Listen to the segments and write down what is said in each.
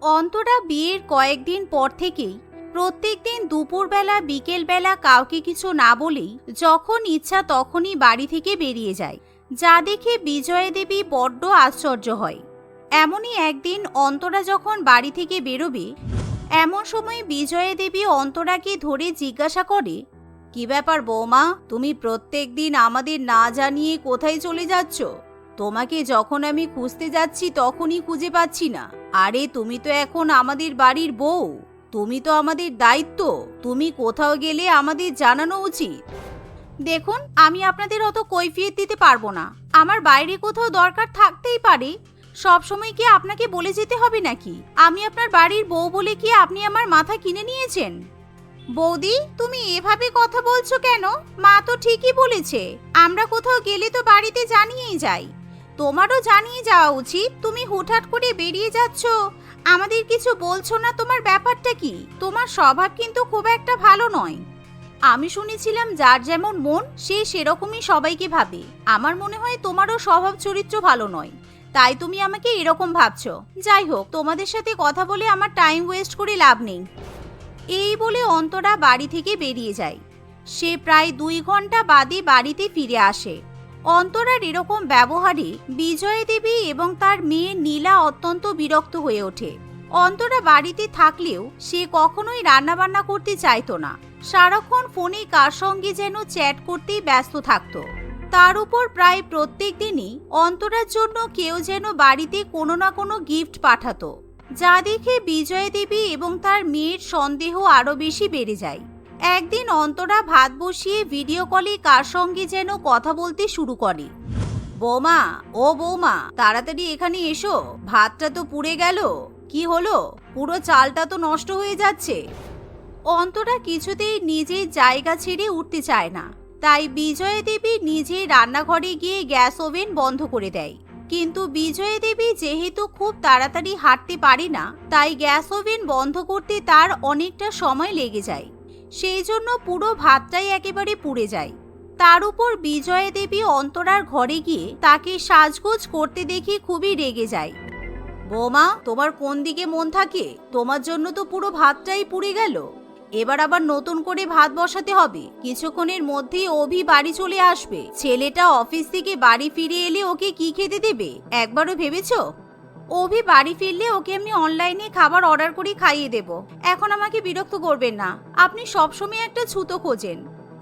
অন্তরা বিয়ের কয়েকদিন পর থেকেই প্রত্যেকদিন দুপুরবেলা বিকেলবেলা কাউকে কিছু না বলেই যখন ইচ্ছা তখনই বাড়ি থেকে বেরিয়ে যায়, যা দেখে বিজয়া দেবী বড্ড আশ্চর্য হয়। এমনই একদিন অন্তরা যখন বাড়ি থেকে বেরোবে, এমন সময় বিজয়া দেবী অন্তরাকে ধরে জিজ্ঞাসা করে, কি ব্যাপার বৌমা, তুমি প্রত্যেকদিন আমাদের না জানিয়ে কোথায় চলে যাচ্ছ? তোমাকে যখন আমি খুঁজতে যাচ্ছি তখনই খুঁজে পাচ্ছি না। আরে তুমি তো এখন আমাদের বাড়ির বউ, তুমি তো আমাদের দায়িত্ব, তুমি কোথাও গেলে আমাদের জানানো উচিত। দেখুন, আমি আপনাদের অত কৈফিয়ত দিতে পারবো না। আমার বাইরে কোথাও দরকার থাকতেই পারে, সবসময় কি আপনাকে বলে যেতে হবে নাকি? আমি আপনার বাড়ির বউ বলে কি আপনি আমার মাথা কিনে নিয়েছেন? বৌদি, তুমি এভাবে কথা বলছো কেন? মা তো ঠিকই বলেছে, আমরা কোথাও গেলে তো বাড়িতে জানিয়েই যাই। তোমারও জানিয়ে যাওয়া উচিত। তুমি হুটহাট করে বেরিয়ে যাচ্ছ, আমাদের কিছু বলছো না, তোমার ব্যাপারটা কি? তোমার স্বভাব কিন্তু খুব একটা ভালো নয়। আমি শুনেছিলাম যার যেমন মন সে সেরকমই সবাইকে ভাবে। আমার মনে হয় তোমারও স্বভাব চরিত্র ভালো নয়, তাই তুমি আমাকে এরকম ভাবছো। যাই হোক, তোমাদের সাথে কথা বলে আমার টাইম ওয়েস্ট করে লাভ নেই। এই বলে অন্তরা বাড়ি থেকে বেরিয়ে যায়। সে প্রায় 2 ঘন্টা বাদে বাড়িতে ফিরে আসে। অন্তরার এরকম ব্যবহারে বিজয়া দেবী এবং তার মেয়ে নীলা অত্যন্ত বিরক্ত হয়ে ওঠে। অন্তরা বাড়িতে থাকলেও সে কখনোই রান্নাবান্না করতে চাইতো না। সারাক্ষণ ফোনে কার সঙ্গে যেন চ্যাট করতেই ব্যস্ত থাকতো। তার উপর প্রায় প্রত্যেক দিনই অন্তরার জন্য কেউ যেন বাড়িতে কোনো না কোনো গিফট পাঠাতো, যা দেখে বিজয়া দেবী এবং তার মেয়ের সন্দেহ আরো বেশি বেড়ে যায়। একদিন অন্তরা ভাত বসিয়ে ভিডিও কলে কার সঙ্গে যেন কথা বলতে শুরু করে। বৌমা, ও বৌমা, তাড়াতাড়ি এখানে এসো, ভাতটা তো পুড়ে গেল। কি হলো? পুরো চালটা তো নষ্ট হয়ে যাচ্ছে। অন্তরা কিছুতেই নিজের জায়গা ছেড়ে উঠতে চায় না, তাই বিজয়া দেবী নিজে রান্নাঘরে গিয়ে গ্যাস ওভেন বন্ধ করে দেয়। কিন্তু বিজয়া দেবী যেহেতু খুব তাড়াতাড়ি হাঁটতে পারে না, তাই গ্যাস ওভেন বন্ধ করতে তার অনেকটা সময় লেগে যায়। সেই জন্য পুরো ভাতটাই একেবারে পুড়ে যায়। তার উপর বিজয়া দেবী অন্তরার ঘরে গিয়ে তাকে সাজগোজ করতে দেখে খুবই রেগে যায়। বৌমা, তোমার কোন দিকে মন থাকে? তোমার জন্য তো পুরো ভাতটাই পুড়ে গেল। এবার আবার নতুন করে ভাত বসাতে হবে। কিছুক্ষণের মধ্যেই অভি বাড়ি চলে আসবে। ছেলেটা অফিস থেকে বাড়ি ফিরে এলে ওকে কি খেতে দেবে একবারও ভেবেছো? অভি বাড়ি ফিরলে ওকে আমি অনলাইনে খাবার অর্ডার করে খাইয়ে দেব। এখন আমাকে বিরক্ত করবেন না। আপনি সবসময় একটা ছুতো খোঁজেন,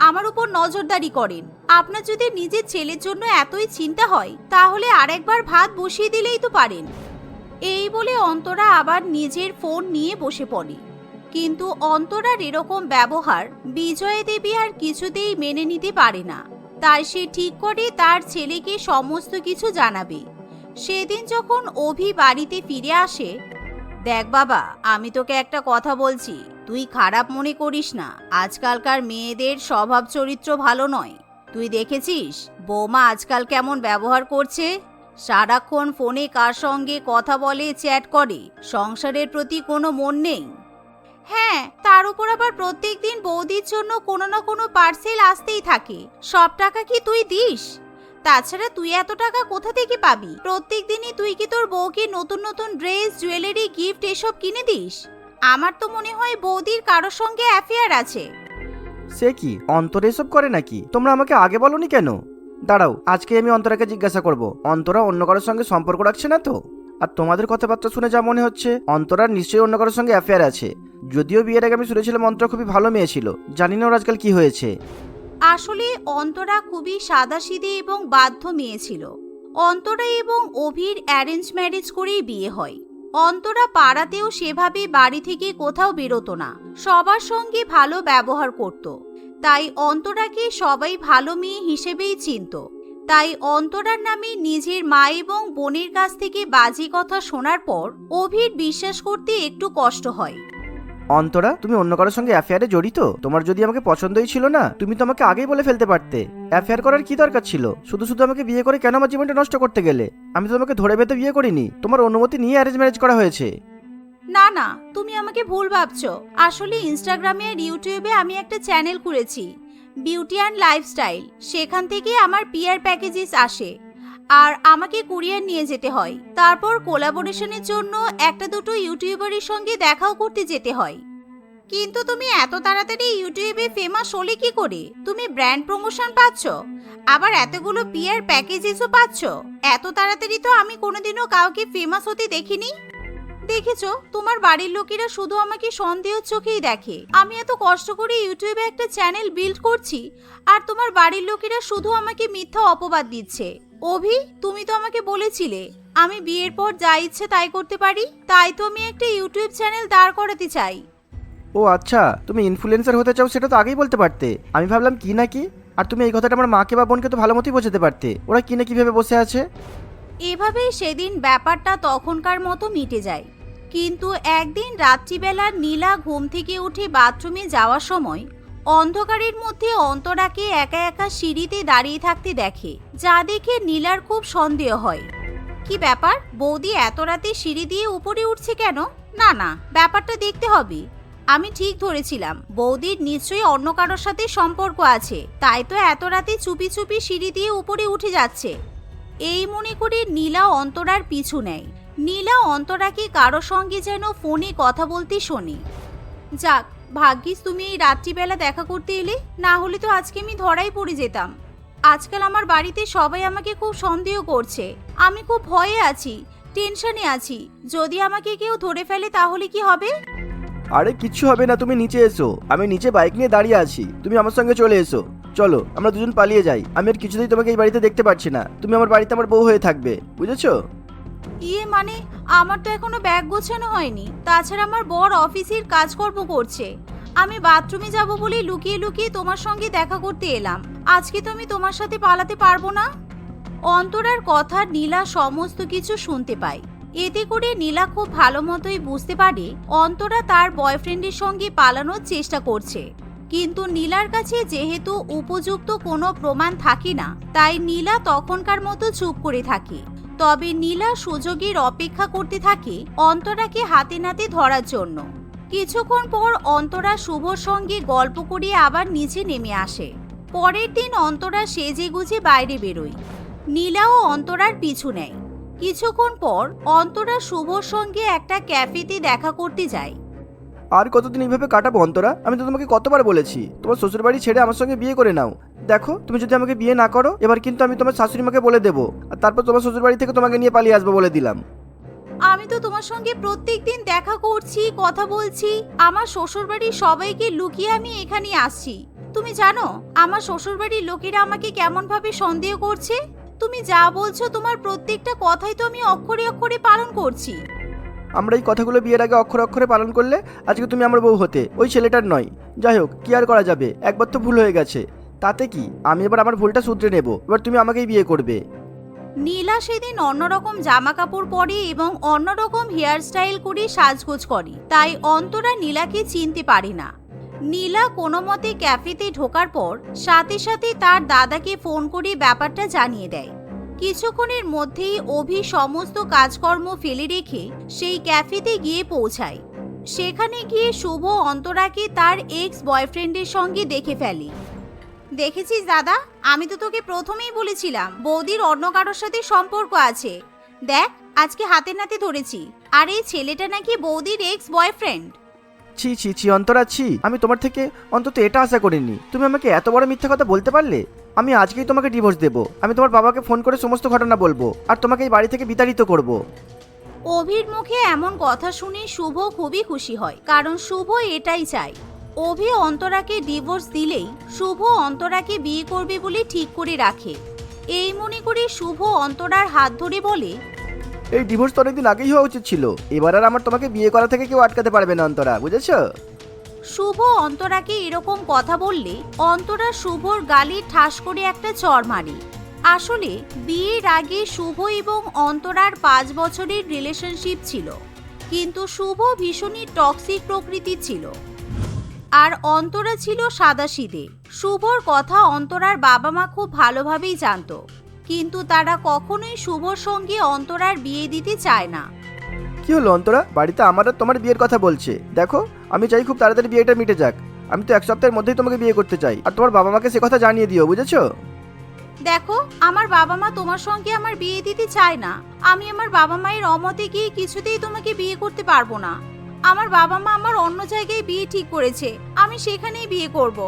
আমার উপর নজরদারি করেন। আপনার যদি নিজের ছেলের জন্য এতই চিন্তা হয় তাহলে আরেকবার ভাত বসিয়ে দিলেই তো পারেন। এই বলে অন্তরা আবার নিজের ফোন নিয়ে বসে পড়ে। কিন্তু অন্তরার এরকম ব্যবহার বিজয়া দেবী আর কিছুতেই মেনে নিতে পারে না। তাই সে ঠিক করে তার ছেলেকে সমস্ত কিছু জানাবে। সেদিন যখন অভি বাড়িতে ফিরে আসে, দেখ বাবা, আমি তোকে একটা কথা বলছি, তুই খারাপ মনে করিস না। আজকালকার মেয়েদের স্বভাব চরিত্র ভালো নয়। তুই দেখেছিস বৌমা আজকাল কেমন ব্যবহার করছে? সারাক্ষণ ফোনে কার সঙ্গে কথা বলে, চ্যাট করে, সংসারের প্রতি কোনো মন নেই। হ্যাঁ, তার উপর আবার প্রত্যেকদিন বৌদির জন্য কোনো না কোনো পার্সেল আসতেই থাকে। সব টাকা কি তুই দিস? তাছাড়া তুই এত টাকা কোথা থেকে পাবি? প্রত্যেক দিনই তুই কি তোর বউকে নতুন নতুন ড্রেস, জুয়েলারি, গিফট এসব কিনে দিস? আমার তো মনে হয় বৌদির কারোর সঙ্গে অ্যাফেয়ার আছে। সে কি, অন্তরা এসব করে নাকি? তোমরা আমাকে আগে বলনি কেন? দাঁড়াও, আজকে আমি অন্তরাকে জিজ্ঞাসা করব অন্তরা অন্য কারোর সঙ্গে সম্পর্ক রাখছে না তো। আর তোমাদের কথাবার্তা শুনে যা মনে হচ্ছে অন্তরার নিশ্চয়ই অন্য কারোর সঙ্গে অ্যাফেয়ার আছে। যদিও বিয়ের আগে আমি শুনেছিলাম অন্তরা খুবই ভালো মেয়ে ছিল, জানি না ওর আজকাল কি হয়েছে। আসলে অন্তরা খুবই সাদাসিধে এবং বাধ্য মেয়ে ছিল। অন্তরা এবং অভির অ্যারেঞ্জ ম্যারেজ করেই বিয়ে হয়। অন্তরা পাড়াতেও সেভাবে বাড়ি থেকে কোথাও বেরোতো না, সবার সঙ্গে ভালো ব্যবহার করত। তাই অন্তরাকে সবাই ভালো মেয়ে হিসেবেই চিনত। তাই অন্তরার নামে নিজের মা এবং বোনের কাছ থেকে বাজে কথা শোনার পর অভির বিশ্বাস করতে একটু কষ্ট হয়। অন্তরা, তুমি অন্য কারোর সঙ্গে অ্যাফেয়ারে জড়িত? তোমার যদি আমাকে পছন্দই ছিল না, তুমি তো আমাকে আগেই বলে ফেলতে পারতে। অ্যাফেয়ার করার কি দরকার ছিল? শুধু শুধু আমাকে বিয়ে করে কেন আমার জীবনটা নষ্ট করতে গেলে? আমি তো তোমাকে ধরে বেঁধে বিয়ে করিনি, তোমার অনুমতি নিয়ে অ্যারেঞ্জ ম্যারেজ করা হয়েছে। না না, তুমি আমাকে ভুল ভাবছো। আসলে ইনস্টাগ্রামে আর ইউটিউবে আমি একটা চ্যানেল খুলেছি, বিউটি অ্যান্ড লাইফস্টাইল। সেখান থেকে আমার পিআর প্যাকেজেস আসে। আর আমাকে কুরিয়ার নিয়ে যেতে হয়। তারপর কোলাবোরেশনের জন্য একটা দুটো ইউটিউবারের সঙ্গে দেখাও করতে যেতে হয়। কিন্তু তুমি এত তাড়াতাড়ি ইউটিউবে ফেমাস হলে কি করে? তুমি ব্র্যান্ড প্রমোশন পাচ্ছ, আবার এতগুলো পিআর প্যাকেজেসও পাচ্ছ। এত তাড়াতাড়ি তো আমি কোনোদিনও কাউকে ফেমাস হতে দেখিনি। দেখেছো, তোমার বাড়ির লোকেরা শুধু আমাকে সন্দেহ চোখেই দেখে। আমি এত কষ্ট করে ইউটিউবে একটা চ্যানেল বিল্ড করছি, আর তোমার বাড়ির লোকেরা শুধু আমাকে মিথ্যা অপবাদ দিচ্ছে। অভি, তুমি তো আমাকে বলেছিলে আমি বিয়ের পর যা ইচ্ছে তাই করতে পারি, তাই তো আমি একটা ইউটিউব চ্যানেল দাঁড় করাতে চাই। ও আচ্ছা, তুমি ইনফ্লুয়েন্সার হতে চাও, সেটা তো আগেই বলতে পারতে। আমি ভাবলাম কি না কি। আর তুমি এই কথাটা আমার মাকে বা বোনকে তো ভালো মতোই বোঝাতে পারতে, ওরা কি না কিভাবে বসে আছে। এভাবেই সেদিন ব্যাপারটা তখনকার মতো মিটে যায়। কিন্তু একদিন রাত্রিবেলা নীলা ঘুম থেকে উঠে বাথরুমে যাওয়ার সময় অন্ধকারের মধ্যে অন্তরাকে একা একা সিঁড়িতে দাঁড়িয়ে থাকতে দেখে, যা দেখে নীলার খুব সন্দেহ হয়। কি ব্যাপার, বৌদি এত রাতে সিঁড়ি দিয়ে উপরে উঠছে কেন? না না, ব্যাপারটা দেখতে হবে। আমি ঠিক ধরেছিলাম বৌদির নিশ্চয়ই অন্য কারোর সাথে সম্পর্ক আছে, তাই তো এত রাতে চুপি চুপি সিঁড়ি দিয়ে উপরে উঠে যাচ্ছে। এই মনে করে নীলা অন্তরার পিছু নেয়। নীলা অন্তরাকে কারো সঙ্গে যেন ফোনে কথা বলতে শোনে। যাক, ভাগ্যিস তুমি এই রাত্রিবেলা দেখা করতে এলে, না হলে তো আজকে আমি ধরাই পড়ে যেতাম। আজকাল আমার বাড়িতে সবাই আমাকে খুব সন্দেহ করছে। আমি খুব ভয়ে আছি, টেনশনে আছি। যদি আমাকে কেউ ধরে ফেলে তাহলে কি হবে? আরে কিচ্ছু হবে না, তুমি নিচে এসো। আমি নিচে বাইক নিয়ে দাঁড়িয়ে আছি, তুমি আমার সঙ্গে চলে এসো। চলো আমরা দুজন পালিয়ে যাই। আমি আর কিছুতেই তোমাকে এই বাড়িতে দেখতে পাচ্ছি না। তুমি আমার বাড়িতে আমার বউ হয়ে থাকবে, বুঝেছো? মানে আমার তো এখনো ব্যাগ গোছানো হয়নি। তাছাড়া আমার বর অফিসের কাজকর্ম করছে। আমি বাথরুমে যাব বলে লুকিয়ে লুকিয়ে তোমার সঙ্গে দেখা করতে এলাম। আজকে তো আমি তোমার সাথে পালাতে পারবো না। অন্তরার কথা নীলা সমস্ত কিছু শুনতে পায়। এতে করে নীলা খুব ভালো মতোই বুঝতে পারে অন্তরা তার বয়ফ্রেন্ডের সঙ্গে পালানোর চেষ্টা করছে। কিন্তু নীলার কাছে যেহেতু উপযুক্ত কোনো প্রমাণ থাকে না, তাই নীলা তখনকার মতো চুপ করে থাকে। তবে নীলা সুযোগের অপেক্ষা করতে থাকে অন্তরাকে হাতে নাতে ধরার জন্য। কিছুক্ষণ পর অন্তরা শুভর সঙ্গে গল্প করে আবার নিচে নেমে আসে। পরের দিন অন্তরা সেজে গুজে বাইরে বেরোয়। নীলাও অন্তরার পিছু নেয়। কিছুক্ষণ পর অন্তরা শুভর সঙ্গে একটা ক্যাফেতে দেখা করতে যায়। আর কতদিন এইভাবে কাটাবো অন্তরা? আমি তো তোমাকে কতবার বলেছি তোমার শ্বশুর বাড়ি ছেড়ে আমার সঙ্গে বিয়ে করে নাও। দেখো, তুমি যদি আমাকে বিয়ে না করো, এবার কিন্তু আমি তোমার শাশুড়ি মাকে বলে দেবো, আর তারপর তোমার শ্বশুর বাড়ি থেকে তোমাকে নিয়ে পালিয়ে আসবো বলে দিলাম। আমি তো তোমার সঙ্গে প্রত্যেকদিন দেখা করছি, কথা বলছি। আমার শ্বশুরবাড়ির সবাইকে লুকিয়ে আমি এখানে আসছি। তুমি জানো আমার শ্বশুরবাড়ির লোকেরা আমাকে কেমন ভাবে সন্দেহ করছে? তুমি যা বলছো তোমার প্রত্যেকটা কথাই তো আমি অক্ষরে অক্ষরে পালন করছি। আমরা এই কথাগুলো বিয়ের আগে অক্ষরে অক্ষরে পালন করলে আজকে তুমি আমার বউ হতে, ওই ছেলেটার নয়। যাই হোক, কি আর করা যাবে, একবার তো ভুল হয়ে গেছে। তাতে কি, আমি এবার আমার ভুলটা শুধরে নেব। এবার তুমি আমাকেই বিয়ে করবে। নীলা সেদিন অন্যরকম জামা কাপড় পরে এবং অন্যরকম হেয়ার স্টাইল করে সাজগোজ করে, তাই অন্তরা নীলাকে চিনতে পারে না। নীলা কোনো মতে ক্যাফেতে ঢোকার পর সাথে সাথে তার দাদাকে ফোন করে ব্যাপারটা জানিয়ে দেয়। কিছুক্ষণের মধ্যেই অভি সমস্ত কাজকর্ম ফেলে রেখে সেই ক্যাফেতে গিয়ে পৌঁছায়। সেখানে গিয়ে শুভ অন্তরাকে তার এক্স বয়ফ্রেন্ডের সঙ্গে দেখে ফেলে। দেখেছিস দাদা, আমি তো তোকে প্রথমেই বলেছিলাম বৌদির অন্য কারোর সাথে সম্পর্ক আছে। দেখ, আজকে হাতে নাতে ধরেছি। আর এই ছেলেটা নাকি বৌদির এক্স বয়ফ্রেন্ড। ছি ছি ছি অন্তরা, ছি। আমি তোমার থেকে অন্তত এটা আশা করিনি। তুমি আমাকে এত বড় মিথ্যা কথা বলতে পারলে। আমি আজকেই তোমাকে ডিভোর্স দেবো। আমি তোমার বাবাকে ফোন করে সমস্ত ঘটনা বলবো, আর তোমাকে এই বাড়ি থেকে বিতাড়িত করব। অভির মুখে এমন কথা শুনে শুভ খুবই খুশি হয়, কারণ শুভ এটাই চায়। অভি অন্তরাকে ডিভোর্স দিলেই শুভ অন্তরাকে বিয়ে করবে বলে ঠিক করে রাখে। এই মনে করে শুভ অন্তরার হাত ধরে বলে, এই ডিভোর্স তো অনেকদিন আগেই হওয়া উচিত ছিল। এবার আর আমার তোমাকে বিয়ে করা থেকে কেউ আটকাতে পারবে না অন্তরা, বুঝেছো? শুভ অন্তরাকে এরকম কথা বললে অন্তরা শুভর গালে ঠাস করে একটা চড় মারে। আসলে বিয়ের আগে শুভ এবং অন্তরার 5 বছরের রিলেশনশিপ ছিল, কিন্তু শুভ ভীষণই টক্সিক প্রকৃতির ছিল আর অন্তরা ছিল সাদাসিধে। শুভর কথা অন্তরার বাবা মা খুব ভালোভাবেই জানতো, কিন্তু তারা কখনোই শুভর সঙ্গে অন্তরার বিয়ে দিতে চায় না। কি হলো অন্তরা, বাড়িতে আমার আর তোমার বিয়ের কথা বলছে। দেখো, আমি চাই খুব তাড়াতাড়ি বিয়েটা মিটে যাক। আমি তো 1 সপ্তাহের মধ্যেই তোমাকে বিয়ে করতে চাই, আর তোমার বাবা মাকে সে কথা জানিয়ে দিও, বুঝেছো? দেখো, আমার বাবা মা তোমার সঙ্গে আমার বিয়ে দিতে চায় না। আমি আমার বাবা মায়ের অমতে গিয়ে কিছুতেই তোমাকে বিয়ে করতে পারবো না। আমার বাবা মা আমার অন্য জায়গায় বিয়ে ঠিক করেছে, আমি সেখানেই বিয়ে করব।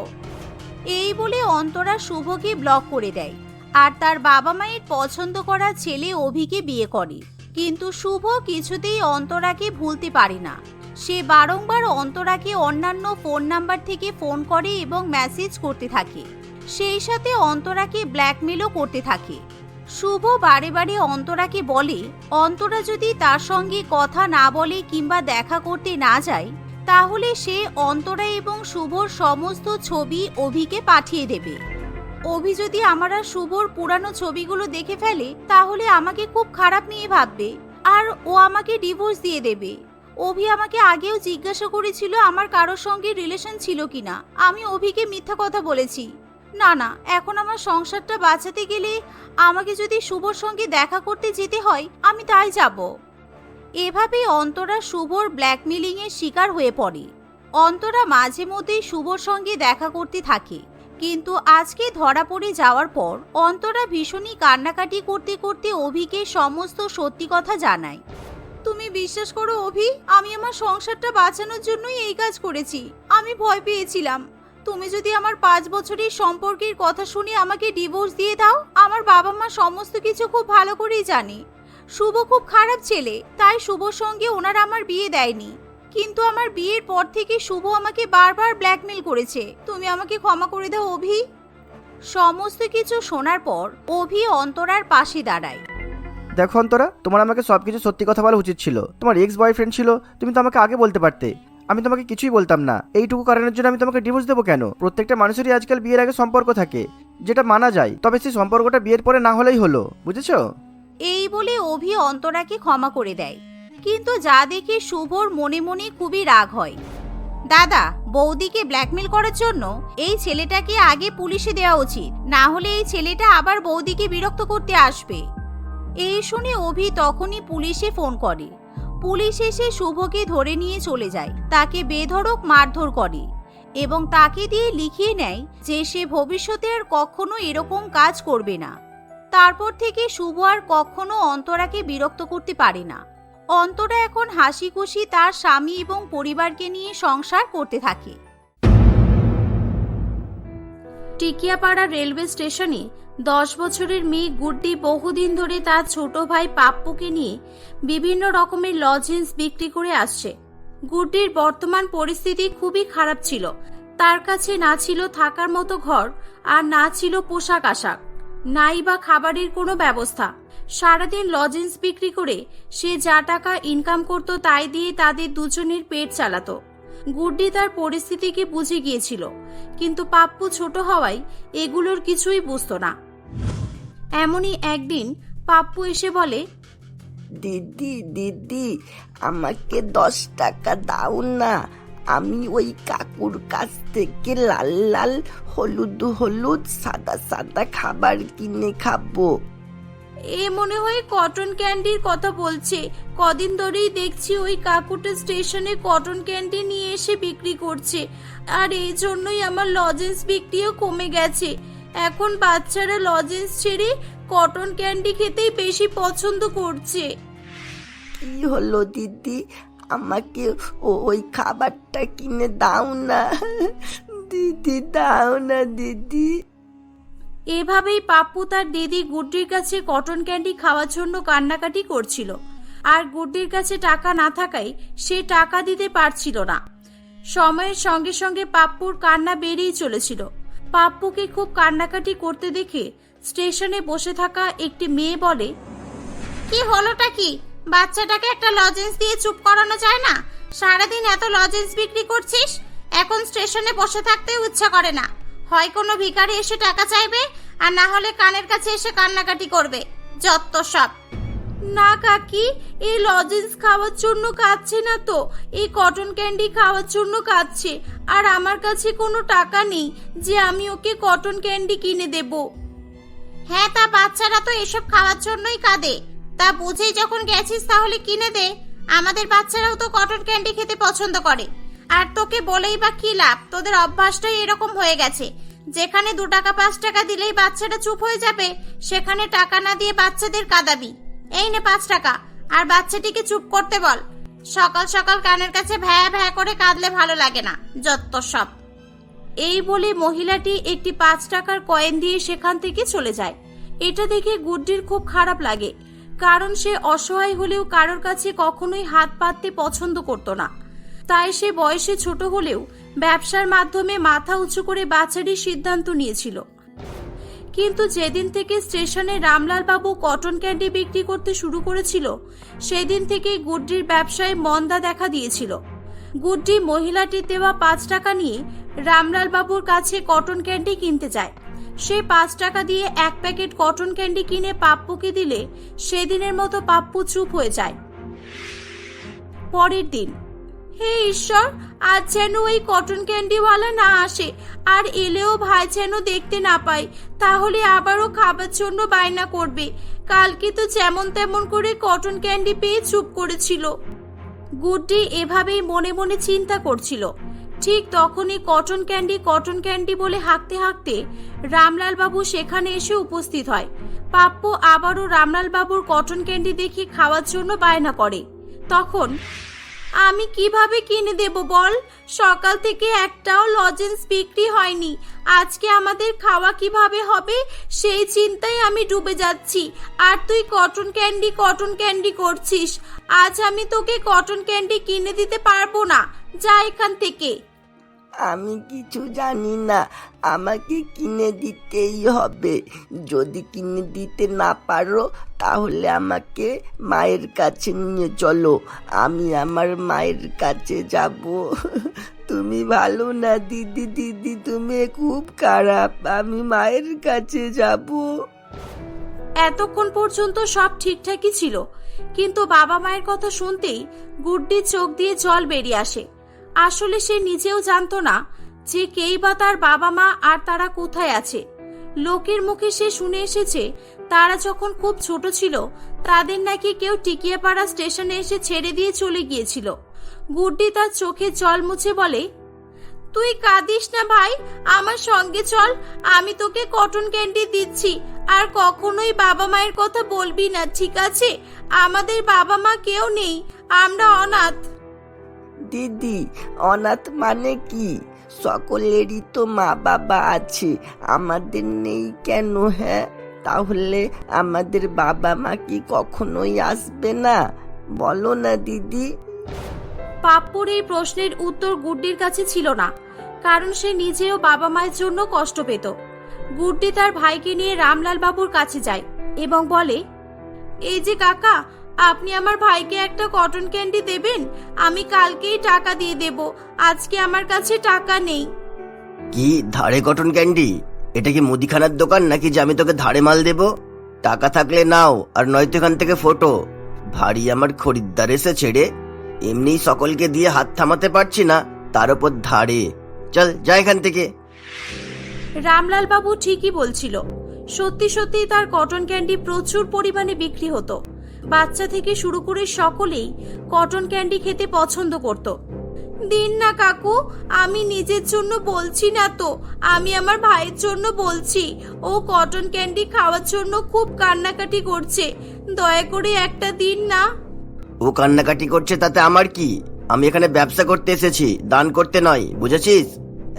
এই বলে অন্তরা শুভকে ব্লক করে দেয় আর তার বাবা মায়ের পছন্দ করা ছেলে অভিকে বিয়ে করে। কিন্তু শুভ কিছুতেই অন্তরাকে ভুলতে পারে না। সে বারংবার অন্তরাকে অন্যান্য ফোন নাম্বার থেকে ফোন করে এবং মেসেজ করতে থাকে। সেই সাথে অন্তরাকে ব্ল্যাকমেলও করতে থাকে। শুভ বারে বারে অন্তরাকে বলে অন্তরা যদি তার সঙ্গে কথা না বলে কিংবা দেখা করতে না যায়, তাহলে সে অন্তরা এবং শুভর সমস্ত ছবি অভিকে পাঠিয়ে দেবে। অভি যদি আমার আর শুভর পুরানো ছবিগুলো দেখে ফেলে, তাহলে আমাকে খুব খারাপ নিয়ে ভাববে আর ও আমাকে ডিভোর্স দিয়ে দেবে। অভি আমাকে আগেও জিজ্ঞাসা করেছিল আমার কারোর সঙ্গে রিলেশন ছিল কিনা। আমি অভিকে মিথ্যা কথা বলেছি। না না, এখন আমার সংসারটা বাঁচাতে গেলে আমাকে যদি শুভর সঙ্গে দেখা করতে যেতে হয়, আমি তাই যাব। এভাবে অন্তরা শুভর ব্ল্যাকমেলিং এর শিকার হয়ে পড়ে। অন্তরা মাঝে মধ্যেই শুভর সঙ্গে দেখা করতে থাকে, কিন্তু আজকে ধরা পড়ে যাওয়ার পর অন্তরা ভীষণই কান্নাকাটি করতে করতে অভিকে সমস্ত সত্যি কথা জানায়। তুমি বিশ্বাস করো অভি, আমি আমার সংসারটা বাঁচানোর জন্যই এই কাজ করেছি। আমি ভয় পেয়েছিলাম তুমি যদি আমার 5 বছরের সম্পর্কের কথা শুনে আমাকে ডিভোর্স দিয়ে দাও। আমার বাবা মা সমস্ত কিছু খুব ভালো করেই জানে। শুভ খুব খারাপ ছেলে, তাই শুভর সঙ্গে ওনারা আমার বিয়ে দেয়নি। কিন্তু আমার বিয়ের পর থেকে শুভ আমাকে বারবার ব্ল্যাকমেল করেছে। তুমি আমাকে ক্ষমা করে দাও অভি। সমস্ত কিছু শোনার পর অভি অন্তরার পাশে দাঁড়ায়। দেখো অন্তরা, তোমার আমাকে সবকিছু সত্যি কথা বলা উচিত ছিল। তোমার এক্স বয়ফ্রেন্ড ছিল, তুমি তো আমাকে আগে বলতে পারতে। আমি তোমাকে কিছুই বলতাম না। এইটুকু কারণের জন্য আমি তোমাকে ডিভোর্স দেবো কেন? প্রত্যেকটা মানুষেরই আজকাল বিয়ের আগে সম্পর্ক থাকে, যেটা মানা যায়। তবে সেই সম্পর্কটা বিয়ের পরে না হলেই হলো, বুঝেছো? এই বলে অভি অন্তরাকে ক্ষমা করে দেয়। কিন্তু যা দেখে শুভর মনে মনে খুবই রাগ হয়। দাদা, বৌদিকে ব্ল্যাকমেল করার জন্য এই ছেলেটাকে আগে পুলিশে দেওয়া উচিত, না হলে এই ছেলেটা আবার বৌদিকে বিরক্ত করতে আসবে। এই শুনে অভি তখনই পুলিশে ফোন করে। পুলিশ এসে শুভকে ধরে নিয়ে চলে যায়, তাকে বেধড়ক মারধর করে এবং তাকে দিয়ে লিখিয়ে নেয় যে সে ভবিষ্যতে আর কখনো এরকম কাজ করবে না। তারপর থেকে শুভ আর কখনো অন্তরাকে বিরক্ত করতে পারে না। অন্তরা এখন হাসি খুশি তার স্বামী এবং পরিবারকে নিয়ে সংসার করতে থাকে। টিকিয়াপাড়া রেলওয়ে স্টেশনে 10 বছরের মেয়ে গুড্ডি বহুদিন ধরে তার ছোট ভাই পাপ্পুকে নিয়ে বিভিন্ন রকমের লজেন্স বিক্রি করে আসছে। গুড্ডির বর্তমান পরিস্থিতি খুবই খারাপ ছিল। তার কাছে না ছিল থাকার মতো ঘর, আর না ছিল পোশাক আশাক, নাই বা খাবারের কোনো ব্যবস্থা। সারাদিন লজেন্স বিক্রি করে সে যা টাকা ইনকাম করত তাই দিয়ে তাদের দুজনের পেট চালাতো। গুড্ডি তার পরিস্থিতিকে বুঝে গিয়েছিল, কিন্তু পাপ্পু ছোট হওয়ায় এগুলোর কিছুই বুঝতো না। এমনই একদিন পাপ্পু এসে বলে, দিদি দিদি, আমাকে 10 টাকা দাও না। আমি ওই কাকুর কাছ থেকে লাল লাল হলুদ হলুদ সাদা সাদা খাবার কিনে খাবো। এ মনে হয় কটন ক্যান্ডির কথা বলছে। কদিন ধরেই দেখছি ওই কাকুটা স্টেশনে কটন ক্যান্ডি নিয়ে এসে বিক্রি করছে, আর এই জন্যই আমার লজেন্স বিক্রিও কমে গেছে। এখন বাচ্চারা লজেন্স ছেড়ে কটন ক্যান্ডি খেতেই বেশি পছন্দ করছে। কি হলো দিদি, আমাকে ওই খাবারটা কিনে দাও না দিদি, দাও না দিদি। এভাবেই পাপ্পু তার দিদি গুড্ডির কাছে কটন ক্যান্ডি খাওয়ার জন্য কান্নাকাটি করছিল, আর গুড্ডির কাছে টাকা না থাকায় সে টাকা দিতে পারছিল না। সময়ের সঙ্গে সঙ্গে পাপ্পুর কান্না বেড়েই চলেছিল। পাপ্পুকে খুব কান্নাকাটি করতে দেখে স্টেশনে বসে থাকা একটি মেয়ে বলে, কি হলোটা কি? বাচ্চাটাকে একটা লজেন্স দিয়ে চুপ করানো যায় না? সারাদিন এত লজেন্স বিক্রি করছিস, এখন স্টেশনে বসে থাকতেও ইচ্ছা করে না। হয় কোনো ভিখারি এসে টাকা চাইবে, আর না হলে কানের কাছে এসে কান্নাকাটি করবে। যত সব। না কাকি, এই লজেন্স খাওয়ার জন্য কাঁদছে না তো, এই কটন ক্যান্ডি খাওয়ার জন্য কাঁদছে। আর আমার কাছে কোনো টাকা নেই যে আমি ওকে কটন ক্যান্ডি কিনে দেব। হ্যাঁ, তা বাচ্চারা তো এসব খাওয়ার জন্যই কাঁদে। তা বুঝেই যখন গেছিস তাহলে কিনে দে। আমাদের বাচ্চারাও তো কটন ক্যান্ডি খেতে পছন্দ করে। আর তোকে বলেই বা কি লাভ, তোদের অভ্যাসটাই এরকম হয়ে গেছে। যেখানে 2 টাকা 5 টাকা দিলেই বাচ্চাটা চুপ হয়ে যাবে, সেখানে টাকা না দিয়ে বাচ্চাদের কাঁদাবি। এই নে 5 টাকা, আর বাচ্চাটিকে চুপ করতে বল। সকাল সকাল কানের কাছে ভ্যা ভ্যা করে কাঁদলে ভালো লাগে না, যত সব। এই বলে মহিলাটি একটি 5 টাকার কয়েন দিয়ে সেখান থেকে চলে যায়। এটা দেখে গুড্ডির খুব খারাপ লাগে, কারণ সে অসহায় হলেও কারোর কাছে কখনোই হাত পাততে পছন্দ করত না। তাই সে বয়সে ছোট হলেও ব্যবসার মাধ্যমে মাথা উঁচু করে বাঁচারই সিদ্ধান্ত নিয়েছিল। কিন্তু যেদিন থেকে স্টেশনে রামলাল বাবু কটন ক্যান্ডি বিক্রি করতে শুরু করেছিল, সেদিন থেকেই গুড্ডির ব্যবসায় মন্দা দেখা দিয়েছিল। গুড্ডি মহিলাটির দেওয়া 5 টাকা নিয়ে রামলাল বাবুর কাছে কটন ক্যান্ডি কিনতে যায়। সে 5 টাকা দিয়ে 1 প্যাকেট কটন ক্যান্ডি কিনে পাপ্পুকে দিলে সেদিনের মতো পাপ্পু চুপ হয়ে যায়। পরের দিন, হে ঈশ্বর, আজ যেন ওই কটন ক্যান্ডিওয়ালা না আসে, আর এলেও ভাই যেন দেখতে না পাই, তাহলে আবারও খাবার জন্য বায়না করবে। কালকে তো যেমন তেমন করে কটন ক্যান্ডি পেয়ে চুপ করেছিল। গুড্ডি এভাবেই মনে মনে চিন্তা করছিল। ঠিক তখনই কটন ক্যান্ডি বলে হাঁকতে হাঁকতে রামলাল বাবু সেখানে এসে উপস্থিত হয়। পাপ্পু আবারও রামলাল বাবুর কটন ক্যান্ডি দেখে খাওয়ার জন্য বায়না করে। তখন, আমি কিভাবে কিনে দেব বল? সকাল থেকে একটাও লজেন্স বিক্রি হয়নি। আজকে আমাদের খাওয়া কিভাবে হবে সেই চিন্তায় আমি ডুবে যাচ্ছি, আর তুই কটন ক্যান্ডি করছিস। আজ আমি তোকে কটন ক্যান্ডি কিনে দিতে পারবো না, যা এখান থেকে। আমি কিছু জানি না, আমাকে কিনে দিতেই হবে। যদি কিনে দিতে না পারো তাহলে আমাকে মায়ের কাছে নিয়ে চলো, আমি আমার মায়ের কাছে যাব। তুমি ভালো না দিদি, তুমি খুব খারাপ, আমি মায়ের কাছে যাব। এতক্ষণ পর্যন্ত সব ঠিকঠাকই ছিল, কিন্তু বাবা মায়ের কথা শুনতেই গুড্ডির চোখ দিয়ে জল বেরিয়ে আসে। আসলে সে নিজেও জানতো না যে কেই বা তার বাবা মা আর তারা কোথায় আছে। লোকের মুখে সে শুনে এসেছে তারা যখন খুব ছোট ছিল তাদের নাকি কেউ টিকিয়াপাড়া স্টেশনে এসে ছেড়ে দিয়ে চলে গিয়েছিল। গুড্ডি তার চোখে জল মুছে বলে, তুই কাঁদিস না ভাই, আমার সঙ্গে চল, আমি তোকে কটন ক্যান্ডি দিচ্ছি। আর কখনোই বাবা মায়ের কথা বলবি না, ঠিক আছে? আমাদের বাবা মা কেউ নেই, আমরা অনাথ। দিদি, অনাথ মানে কি? সকলেরই তো মা বাবা আছে, আমাদের নেই কেন? হ্যাঁ, তাহলে আমাদের বাবা মা কি কখনোই আসবে না? বলো না দিদি। পাপ্পুর এই প্রশ্নের উত্তর গুড্ডির কাছে ছিল না, কারণ সে নিজেও বাবা মায়ের জন্য কষ্ট পেত। গুড্ডি তার ভাইকে নিয়ে রামলাল বাবুর কাছে যায় এবং বলে, এই যে কাকা, আপনি আমার ভাইকে একটা কটন ক্যান্ডি দেবেন? আমি কালকেই টাকা দিয়ে দেব, আজকে আমার কাছে টাকা নেই। কি ধারে কটন ক্যান্ডি? এটা কি মুদিখানার দোকান নাকি যে আমি তোকে ধারে মাল দেব? টাকা থাকলে নাও, আর নয়তো এখান থেকে ফটো। ভারী আমার খরিদ্দার এসেছে রে, এমনি সকলকে দিয়ে হাত থামাতে পারছি না, তার উপর ধারে। চল যা এখান থেকে। রামলাল বাবু ঠিকই বলছিল, সত্যি সত্যি তার কটন ক্যান্ডি প্রচুর পরিমাণে বিক্রি হতো। বাচ্চা থেকে শুরু করে সকলেই কটন ক্যান্ডি খেতে পছন্দ করত। দিন না কাকু, আমি নিজের জন্য বলছি না তো, আমি আমার ভাইয়ের জন্য বলছি। ও কটন ক্যান্ডি খাওয়ার জন্য খুব কান্নাকাটি করছে, দয়া করে একটা দিন না। ও কান্নাকাটি করছে তাতে আমার কি? আমি এখানে ব্যবসা করতে এসেছি, দান করতে নয়, বুঝেছিস?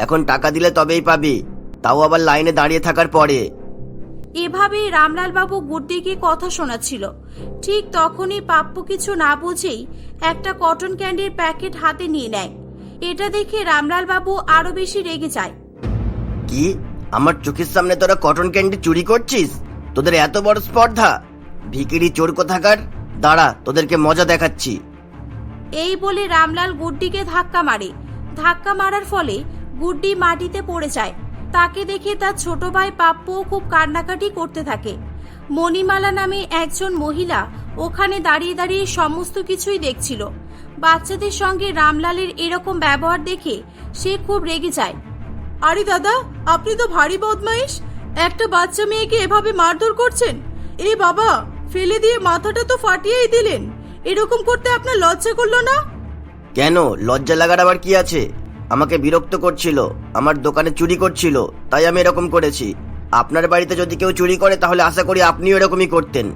এখন টাকা দিলে তবেই পাবি, তাও আবার লাইনে দাঁড়িয়ে থাকার পরে। এভাবেই রামলাল বাবু গুড্ডিকে কথা শোনাচ্ছিল। ঠিক তখনই পাপ্পু কিছু না বুঝেই একটা কটন ক্যান্ডির প্যাকেট হাতে নিয়ে নেয়। এটা দেখে রামলাল বাবু আরো বেশি রেগে যায়। কি, আমার চোখের সামনে তোরা কটন ক্যান্ডি চুরি করছিস? তোদের এত বড় স্পর্ধা! ভিখিরি চোর কোথাকার, দাঁড়া, তোদেরকে মজা দেখাচ্ছি। এই বলে রামলাল গুড্ডিকে ধাক্কা মারে। ধাক্কা মারার ফলে গুড্ডি মাটিতে পড়ে যায়। তাকে দেখে তার ছোট ভাই পাপ্পুও খুব কান্নাকাটি করতে থাকে। মণিমালা নামে একজন মহিলা ওখানে দাঁড়িয়ে দাঁড়িয়ে সমস্ত কিছুই দেখছিল। বাচ্চাদের সঙ্গে রামলালের এরকম ব্যবহার দেখে সে খুব রেগে যায়। আরে দাদা, আপনি তো ভারী বদমাইশ, একটা বাচ্চা মেয়েকে এভাবে মারধর করছেন। এ বাবা, ফেলে দিয়ে মাথাটা তো ফাটিয়েই দিলেন, এরকম করতে আপনার লজ্জা করলো না? কেন, লজ্জা লাগার আবার কি আছে? আমাকে বিরক্ত করছিল, আমার দোকানে চুরি করছিল, তাই আমি এরকম করেছি। আপনার বাড়িতে যদি কেউ চুরি করে তাহলে আশা করি আপনিও এরকমই করতেন।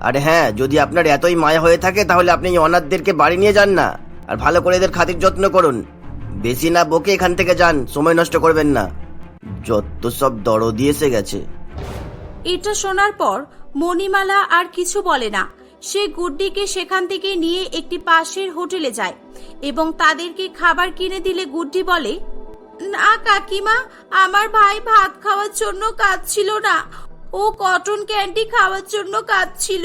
আর হ্যাঁ, যদি আপনার এতই মায়া হয়ে থাকে তাহলে আপনি এই অনাথদেরকে বাড়ি নিয়ে যান না, আর ভালো করে এদের খাতির যত্ন করুন। বেশি না বকে এখান থেকে যান, সময় নষ্ট করবেন না। যত সব দরদি এসে গেছে। এটা শোনার পর মণিমালা আর কিছু বলে না। সে গুড্ডিকে সেখান থেকে নিয়ে একটি পাশের হোটেলে যায় এবং তাদেরকে খাবার কিনে দিলে গুড্ডি বলে, না কাকিমা, আমার ভাই ভাত খাওয়ার জন্য কাঁদছিল না, ও কটন ক্যান্ডি খাওয়ার জন্য কাঁদছিল।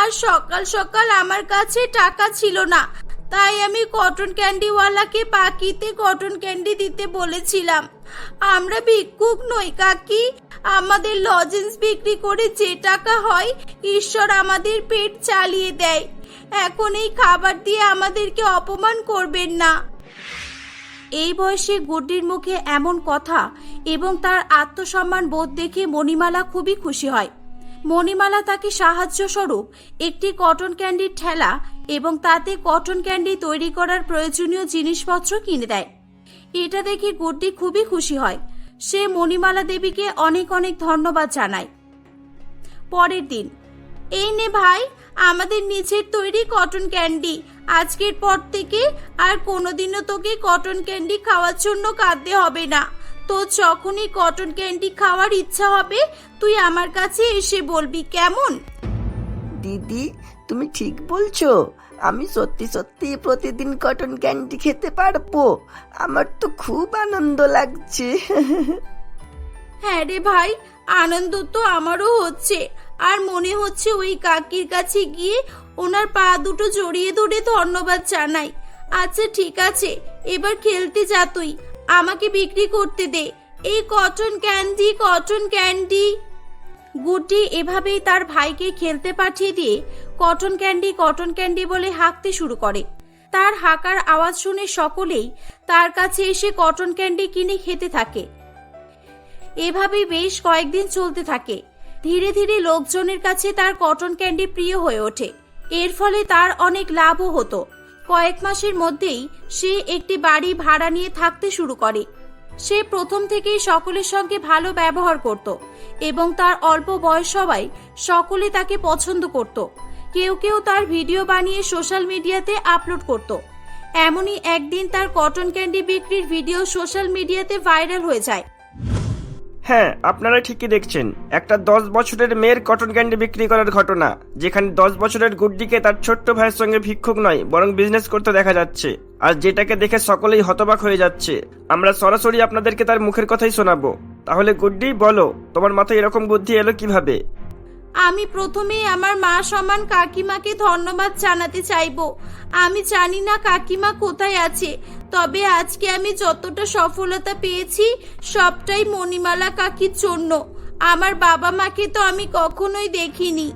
আর সকাল সকাল আমার কাছে টাকা ছিল না, তাই আমি কটন ক্যান্ডিওয়ালাকে বাকিতে কটন ক্যান্ডি দিতে বলেছিলাম। আমরা ভিক্ষুক নই কাকি, আমাদের লজেন্স বিক্রি করে যে টাকা হয় ঈশ্বর আমাদের পেট চালিয়ে দেয়। এখন এই খাবার দিয়ে আমাদেরকে অপমান করবেন না। এই বয়সে গুড্ডির মুখে এমন কথা এবং তার আত্মসম্মান বোধ দেখে মণিমালা খুবই খুশি হয়। মণিমালা তাকে সাহায্য স্বরূপ একটি কটন ক্যান্ডির ঠেলা এবং তাতে কটন ক্যান্ডি তৈরি করার প্রয়োজনীয় জিনিসপত্র কিনে দেয়। এটা দেখে গুড্ডি খুবই খুশি হয়। সে মণিমালা দেবীকে অনেক অনেক ধন্যবাদ জানায়। পরের দিন, এই নে ভাই আমাদের নিজের তৈরি কটন ক্যান্ডি। আজকের পর থেকে আর কোনোদিনও তোকে কটন ক্যান্ডি খাওয়ার জন্য কাঁদতে হবে না। তো যখনই কটন ক্যান্ডি খাওয়ার ইচ্ছা হবে তুই আমার কাছে এসে বলবি, কেমন? দিদি, তুমি ঠিক বলছো। আমি সত্যি সত্যি প্রতিদিন কটন ক্যান্ডি খেতে পারবো। আমার তো খুব আনন্দ লাগছে। হ্যাঁ রে ভাই, আনন্দ তো আমারও হচ্ছে। আর মনে হচ্ছে ওই কাকির কাছে গিয়ে ওনার পা দুটো জড়িয়ে ধরে ধন্যবাদ জানাই। আচ্ছা ঠিক আছে, এবার খেলতে যা তুই, আমাকে বিক্রি করতে দে এই কটন ক্যান্ডি, কটন ক্যান্ডি। গুড্ডি এভাবেই তার ভাইকে খেলতে পাঠিয়ে দিয়ে কটন ক্যান্ডি বলে হাঁকতে শুরু করে। তার হাঁকার আওয়াজ শুনে সকলেই তার কাছে এসে কটন ক্যান্ডি কিনে খেতে থাকে। এভাবেই বেশ কয়েকদিন চলতে থাকে। ধীরে ধীরে লোকজনের কাছে তার কটন ক্যান্ডি প্রিয় হয়ে ওঠে। এর ফলে তার অনেক লাভও হতো। কয়েক মাসের মধ্যেই সে একটি বাড়ি ভাড়া নিয়ে থাকতে শুরু করে। সে প্রথম থেকেই সকলের সঙ্গে ভালো ব্যবহার করত এবং তার অল্প বয়স হওয়ায় সকলে তাকে পছন্দ করত। কেউ কেউ তার ভিডিও বানিয়ে সোশ্যাল মিডিয়াতে আপলোড করত। এমনই একদিন তার কটন ক্যান্ডি বিক্রির ভিডিও সোশ্যাল মিডিয়াতে ভাইরাল হয়ে যায়। হ্যাঁ, আপনারা ঠিকই দেখছেন, একটা 10 বছরের মেয়ের কটন ক্যান্ডি বিক্রি করার ঘটনা, যেখানে 10 বছরের গুড্ডিকে তার ছোট্ট ভাইয়ের সঙ্গে ভিক্ষুক নয় বরং বিজনেস করতে দেখা যাচ্ছে, আর যেটাকে দেখে সকলেই হতবাক হয়ে যাচ্ছে। আমরা সরাসরি আপনাদেরকে তার মুখের কথাই শোনাবো। তাহলে গুড্ডি, বলো তোমার মাথায় এরকম বুদ্ধি এলো কিভাবে? আমি প্রথমেই আমার মা সমান কাকিমাকে ধন্যবাদ জানাতে চাইবো। আমি জানি না কাকিমা কোথায় আছে, তবে আজকে আমি যতটা সফলতা পেয়েছি সবটাই মণিমালা কাকির জন্য। আমার বাবা মাকে তো আমি কখনোই দেখিনি।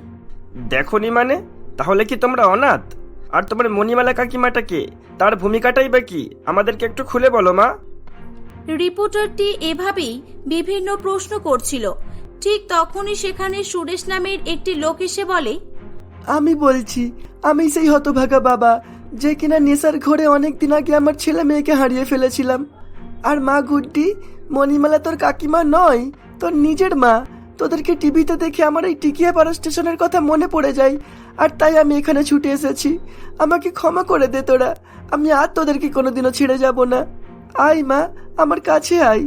দেখনি মানে? তাহলে কি তোমরা অনাথ? আর তোমার মণিমালা কাকিমাটাকে, তার ভূমিকাটাই বা কি? আমাদেরকে একটু খুলে বলো মা। রিপোর্টারটি এভাবেই বিভিন্ন প্রশ্ন করছিল। ঠিক তখনই সেখানে সুরেশ নামের একটি লোক এসে বলে, আমি বলছি, আমি সেই হতভাগা বাবা যে কিনা নেশার ঘরে অনেকদিন আগে আমার ছেলে মেয়েকে হারিয়ে ফেলেছিলাম। আর মা গুড্ডি, মণিমালা তোর কাকিমা নয়, তোর নিজের মা। তোদেরকে টিভিতে দেখে আমার এই টিকিয়াপাড়া স্টেশনের কথা মনে পড়ে যায়, আর তাই আমি এখানে ছুটে এসেছি। আমাকে ক্ষমা করে দে তোরা, আমি আর তোদেরকে কোনোদিনও ছেড়ে যাব না। আয় মা, আমার কাছে আয়।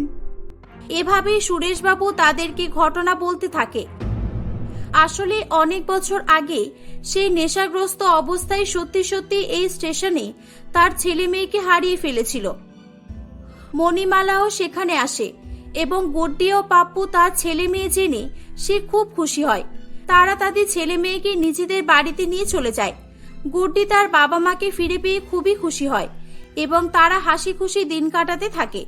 এভাবেই সুরেশবাবু তাদেরকে ঘটনা বলতে থাকে। আসলে অনেক বছর আগে সেই নেশাগ্রস্ত অবস্থায় সত্যি সত্যি এই স্টেশনে তার ছেলে মেয়েকে হারিয়ে ফেলেছিল। মণিমালাও সেখানে আসে এবং গুড্ডি ও পাপ্পু তার ছেলে মেয়ে জেনে সে খুব খুশি হয়। তারা তাদের ছেলে মেয়েকে নিজেদের বাড়িতে নিয়ে চলে যায়। গুড্ডি তার বাবা মাকে ফিরে পেয়ে খুবই খুশি হয় এবং তারা হাসি খুশি দিন কাটাতে থাকে।